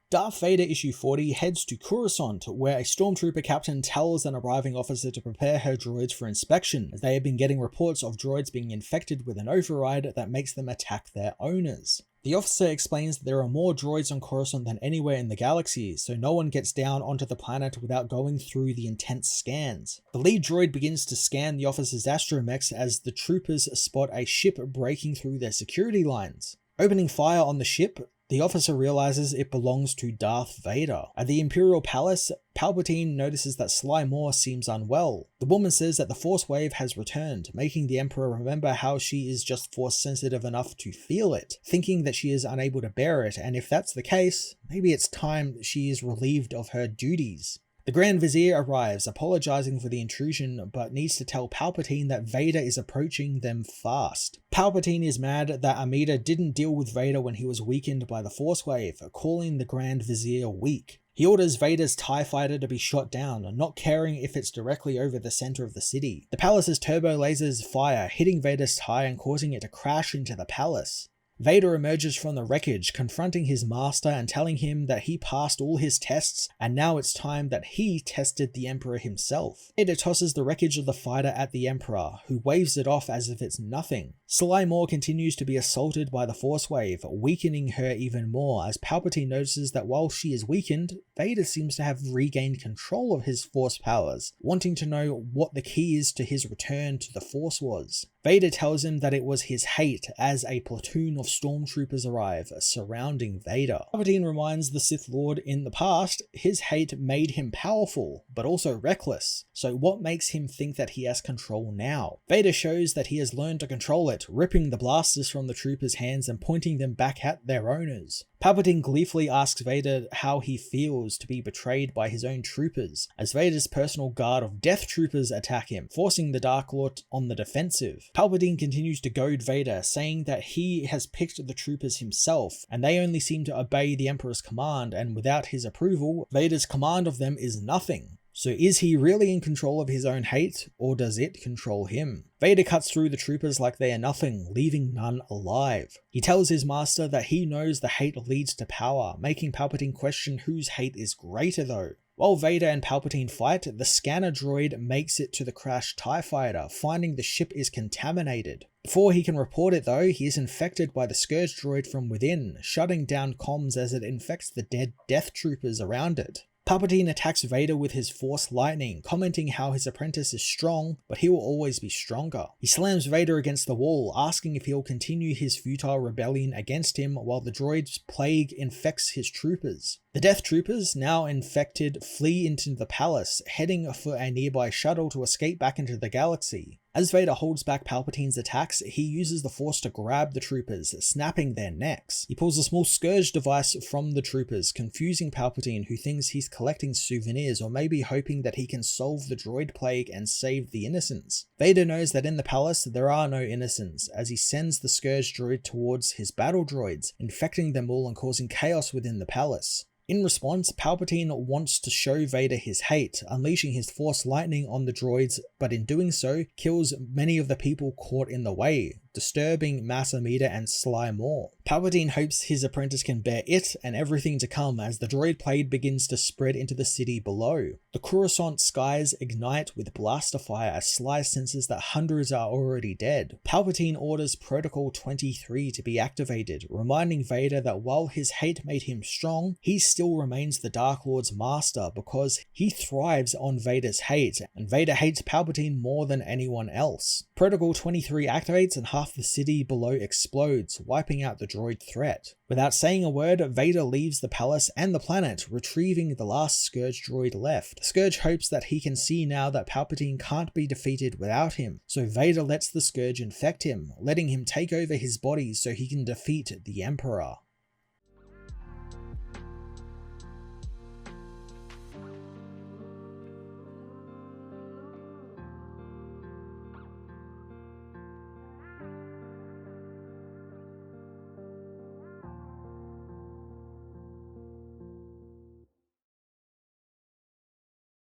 Darth Vader Issue 40 heads to Coruscant, where a stormtrooper captain tells an arriving officer to prepare her droids for inspection, as they have been getting reports of droids being infected with an override that makes them attack their owners. The officer explains that there are more droids on Coruscant than anywhere in the galaxy, so no one gets down onto the planet without going through the intense scans. The lead droid begins to scan the officer's astromechs as the troopers spot a ship breaking through their security lines. Opening fire on the ship, the officer realizes it belongs to Darth Vader. At the Imperial Palace, Palpatine notices that Sly Moore seems unwell. The woman says that the Force Wave has returned, making the Emperor remember how she is just Force sensitive enough to feel it, thinking that she is unable to bear it, and if that's the case, maybe it's time she is relieved of her duties. The Grand Vizier arrives, apologizing for the intrusion, but needs to tell Palpatine that Vader is approaching them fast. Palpatine is mad that Amida didn't deal with Vader when he was weakened by the Force Wave, calling the Grand Vizier weak. He orders Vader's TIE fighter to be shot down, not caring if it's directly over the center of the city. The palace's turbo lasers fire, hitting Vader's TIE and causing it to crash into the palace. Vader emerges from the wreckage, confronting his master and telling him that he passed all his tests and now it's time that he tested the Emperor himself. Vader tosses the wreckage of the fighter at the Emperor, who waves it off as if it's nothing. Sly Moore continues to be assaulted by the Force Wave, weakening her even more as Palpatine notices that while she is weakened, Vader seems to have regained control of his Force powers, wanting to know what the key is to his return to the Force was. Vader tells him that it was his hate as a platoon of stormtroopers arrive, surrounding Vader. Palpatine reminds the Sith Lord in the past his hate made him powerful, but also reckless, so what makes him think that he has control now? Vader shows that he has learned to control it, ripping the blasters from the troopers' hands and pointing them back at their owners. Palpatine gleefully asks Vader how he feels to be betrayed by his own troopers, as Vader's personal guard of Death Troopers attack him, forcing the Dark Lord on the defensive. Palpatine continues to goad Vader, saying that he has picked the troopers himself, and they only seem to obey the Emperor's command, and without his approval, Vader's command of them is nothing. So is he really in control of his own hate, or does it control him? Vader cuts through the troopers like they are nothing, leaving none alive. He tells his master that he knows the hate leads to power, making Palpatine question whose hate is greater though. While Vader and Palpatine fight, the scanner droid makes it to the crashed TIE fighter, finding the ship is contaminated. Before he can report it though, he is infected by the Scourge droid from within, shutting down comms as it infects the dead Death Troopers around it. Palpatine attacks Vader with his Force lightning, commenting how his apprentice is strong, but he will always be stronger. He slams Vader against the wall, asking if he'll continue his futile rebellion against him while the droid's plague infects his troopers. The Death Troopers, now infected, flee into the palace, heading for a nearby shuttle to escape back into the galaxy. As Vader holds back Palpatine's attacks, he uses the Force to grab the troopers, snapping their necks. He pulls a small Scourge device from the troopers, confusing Palpatine, who thinks he's collecting souvenirs or maybe hoping that he can solve the droid plague and save the innocents. Vader knows that in the palace there are no innocents, as he sends the Scourge droid towards his battle droids, infecting them all and causing chaos within the palace. In response, Palpatine wants to show Vader his hate, unleashing his Force lightning on the droids, but in doing so, kills many of the people caught in the way, disturbing Mas Amedda and Sly Moore. Palpatine hopes his apprentice can bear it and everything to come as the droid plague begins to spread into the city below. The Coruscant skies ignite with blaster fire as Sly senses that hundreds are already dead. Palpatine orders Protocol 23 to be activated, reminding Vader that while his hate made him strong, he still remains the Dark Lord's master because he thrives on Vader's hate, and Vader hates Palpatine more than anyone else. Protocol 23 activates and half the city below explodes, wiping out the droid threat. Without saying a word, Vader leaves the palace and the planet, retrieving the last Scourge droid left. Scourge hopes that he can see now that Palpatine can't be defeated without him, so Vader lets the Scourge infect him, letting him take over his body so he can defeat the Emperor.